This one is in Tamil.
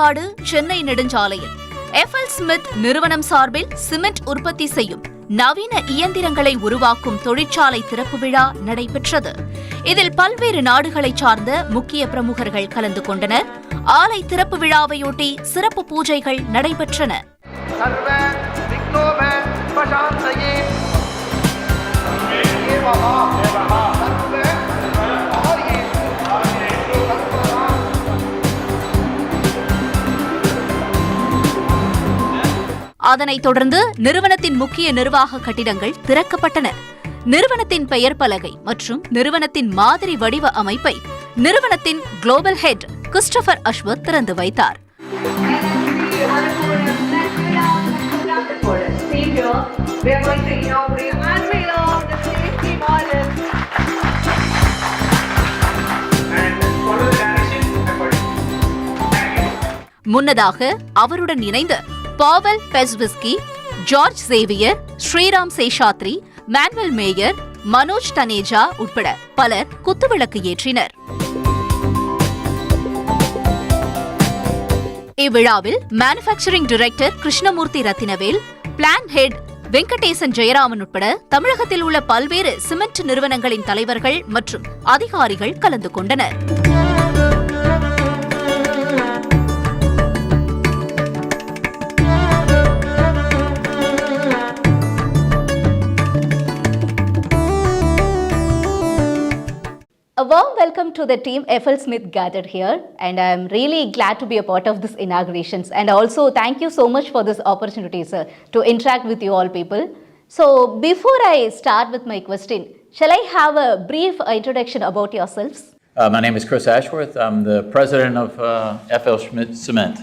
தமிழ்நாடு சென்னை நெடுஞ்சாலையில் எஃப்எல் ஸ்மித் நிறுவனம் சார்பில் சிமெண்ட் உற்பத்தி செய்யும் நவீன இயந்திரங்களை உருவாக்கும் தொழிற்சாலை திறப்பு விழா நடைபெற்றது. இதில் பல்வேறு நாடுகளைச் சார்ந்த முக்கிய பிரமுகர்கள் கலந்து கொண்டனர். ஆலை திறப்பு விழாவையொட்டி சிறப்பு பூஜைகள் நடைபெற்றன. அதனைத் தொடர்ந்து நிறுவனத்தின் முக்கிய நிர்வாக கட்டிடங்கள் திறக்கப்பட்டன. நிறுவனத்தின் பெயர் பலகை மற்றும் நிறுவனத்தின் மாதிரி வடிவ அமைப்பை நிறுவனத்தின் குளோபல் ஹெட் கிறிஸ்டோபர் அஷ்வத் திறந்து வைத்தார். முன்னதாக அவருடன் இணைந்து பாவல் பெஸ்விஸ்கி, George Xavier, Sriram Seshadri, Manuel Mayer, Manoj Taneja உட்பட பலர் குத்துவிளக்கு ஏற்றினர். இவ்விழாவில் manufacturing director Krishnamurthy Rathinavel, plan head Venkatesan Jayaraman உட்பட தமிழகத்தில் உள்ள பல்வேறு சிமெண்ட் நிறுவனங்களின் தலைவர்கள் மற்றும் அதிகாரிகள் கலந்து கொண்டனர். A warm welcome to the team FL Smith gathered here, and I am really glad to be a part of this inaugurations, and also thank you so much for this opportunity, sir, to interact with you all people. So before I start with my question, shall I have a brief introduction about yourselves? My name is Chris Ashworth. I'm the president of FL Smith Cement.